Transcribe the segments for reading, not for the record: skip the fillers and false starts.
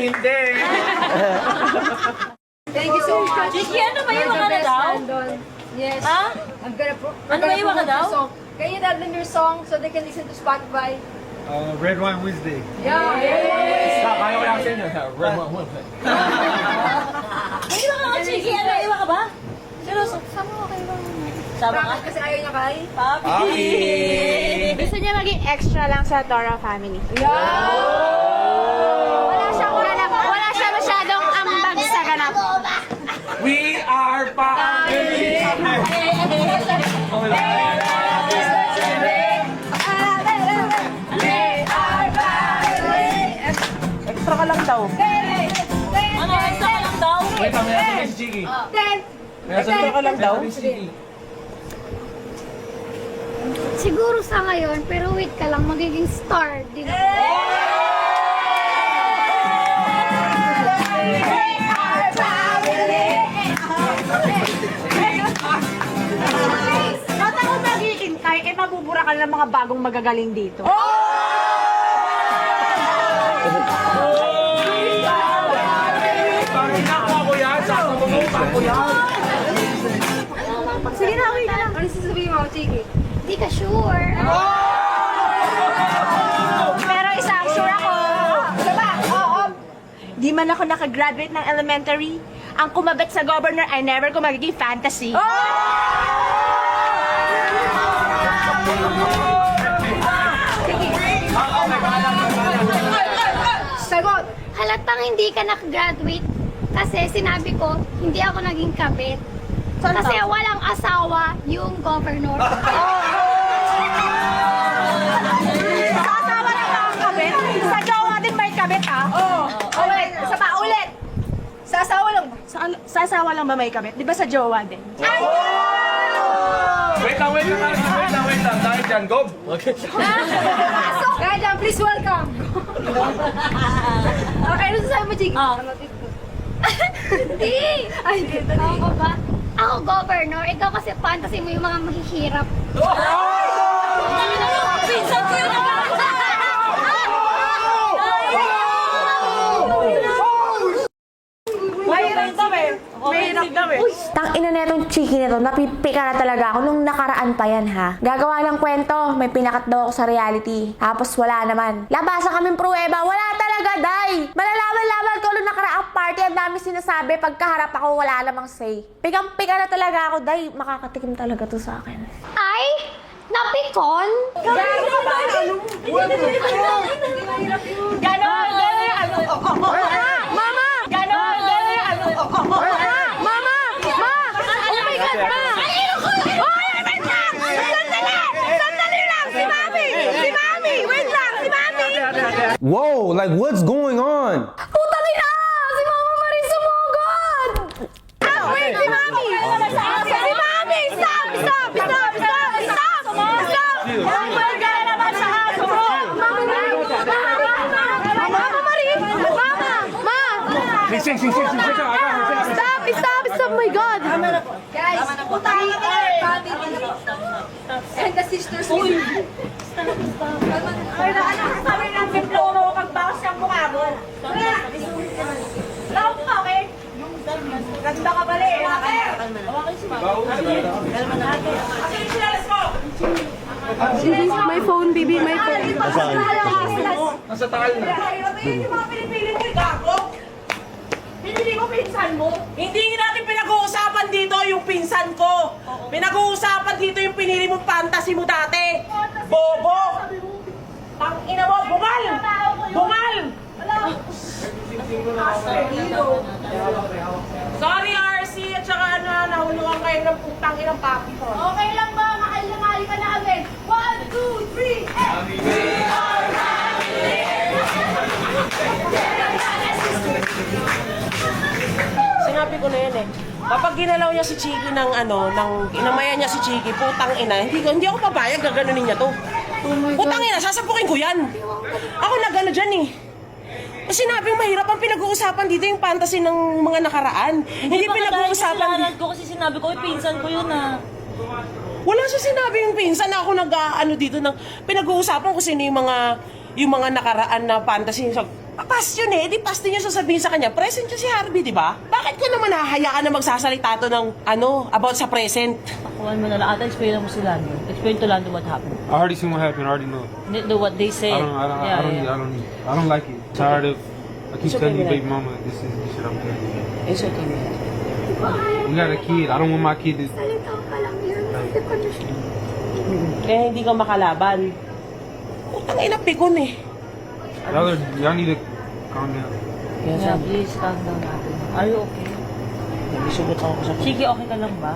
hindi. Thank you so much. Chiki, ano ba iwan ka na daw? Yes. Ha? I'm gonna Ano ba iwan ka daw? Can you tell them your song so they can listen to Spotify? Red Wine Wednesday. Yeah. Kaya ko lang sa inyo. Red Wine Wednesday. May iwan ka nga, Chiki. Ano, iwan ka ba? Seryoso? Sama ko kayo bang? Sama ka? Kasi ayaw niya kay? Papi! Gusto niya maging extra lang sa Tora family. Wala siya masyadong ambag sa ganap. We are family. Extra ka lang daw. Ano, extra ka lang daw? Wait, may natin si Chiki. Extra ka lang daw. Siguro sa ngayon, pero wait ka lang, magiging star din ako. Ba't ako maghihintay? Eh, mabubura ka ng mga bagong magagaling dito. Sige na, wait na. Ano sasabihin mo, Chiki? Hindi ka sure. Pero isa, sure ako. Di man ako nakagraduate ng elementary. Ang kumabit sa governor ay never ko magiging fantasy. Sagot! Halatang hindi ka nakagraduate kasi sinabi ko, hindi ako naging kabit. Kasi walang asawa yung governor. Sa asawa lang ba ang kabit? Sa jowa din may kabit, ha? Ulit! Isa pa, ulit! Sa asawa lang ba? Sa asawa lang ba may kabit? Di ba sa jowa din? Wait lang. Dahil dyan, go. Kaya dyan, please welcome! Okay, ano sasabi mo, Chiki? Hindi! Ay, hindi. Ako ba? Ako governor, ikaw kasi fantasy mo yung mga mahihirap. Pinsan ko yun! Mahirap daw eh. Mahirap daw eh. Tang ina netong chiki nito, napipika na talaga ako nung nakaraan pa yan ha. Gagawa lang kwento, may pinakat daw ako sa reality. Tapos wala naman. Labasan kaming pruweba, wala talaga, day! Malalaman-laman ko nung nakaraang party, ang dami sinasabi, pagkaharap ako wala namang say. Pikang-pika na talaga ako, day. Makakatikim talaga to sa akin. Ay! Napikon? Ganon! Mama! Ganon! Mama! Ma! Oh my God, ma! Oy, wait lang! Sandali! Sandali lang! Si Mami! Si Mami! Wait lang! Si Mami! Whoa, like what's going on? Putang ina! Si Mama Marie sumugod! Ah, wait! Si Mami! Si Mami! Stop! Stop! Stop! Stop! Stop! Stop! Huwag ka na naman sa aso mo! Mama Marie! Mama! Ma! Sing. Stop! Stop! Stop! Oh my God! Guys, putang and the sisters. Ay, ano sabi ng diploma ko pagbakas ng mukha mo? Laot ka, okay? Ganda ka pala eh. My phone, baby, my phone. Nasa takal na. Yung mga pinipili mo, gago. Pinili mo pinsan mo. Hindi natin pinag-uusapan dito yung pinsan ko. Pinag-uusapan dito yung pinili mong fantasy mo dati. Bobo! Ang ina mo, bungal! Bungal! Sorry RC at saka nahuluan kayo ng putang inang papi ko. Okay lang ba? Mahal na mahal ka namin. 1, 2, 3, and... Sinabi ko na yan eh. Kapag ginalaw niya si Chiki ng inamayan niya si Chiki, putang ina, hindi ako papayag, gaganunin niya to. Putang ina, sasapukin ko yan. Ako nagano dyan eh. Sinabing mahirap ang pinag-uusapan dito yung fantasy ng mga nakaraan. Hindi pinag-uusapan dito. ko kasi sinabi ko, pinsan ko yun ah. Wala siya sinabi yung pinsan na ako nag-ano dito ng pinag-uusapan ko sino yung mga nakaraan na fantasy. Pass yun eh. Di pass din yung sasabihin sa kanya. Present yun si Harvey, di ba? Bakit ko naman nahahayaan na magsasalita to ng about sa present? Kuhan mo na lang. Ata, explain mo si Lando. Explain to Lando what happened. I already seen what happened. I already know. Do what they say. I don't like it. Tired of. I keep It's okay, telling you, man. baby mama, this is the shit I'm doing. It's okay, man. We got a kid. I don't want my kid to. Salita ka lang yun. Hindi ko na siya. Kaya hindi ka makalaban. Putang ina, pikon eh. Y'all need to calm down. Yes, Yeah, please calm down natin. Are you okay? Nagisugot ako sa Chiki, okay ka lang ba?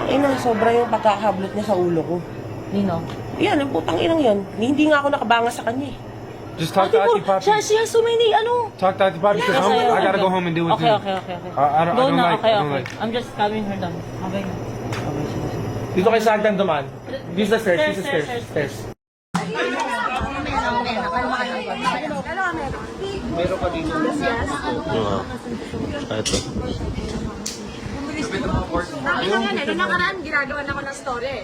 ina, sobra yung pagkakablot niya sa ulo ko. Nino? Yan, ang putang inang yan. Hindi nga ako nakabangas sa kanya eh. Just talk to Auntie Poppy. She has so many, Talk to Auntie Poppy because I gotta go home and deal with Okay, you. okay. I don't Go na, like. okay, I don't okay. like. I'm just calming her down. Okay na. Dito kay Santan duman. This is the stairs. This is the stairs. Meron pa dito. Ano yan eh, nung nakaraan ginagawa na ako ng story.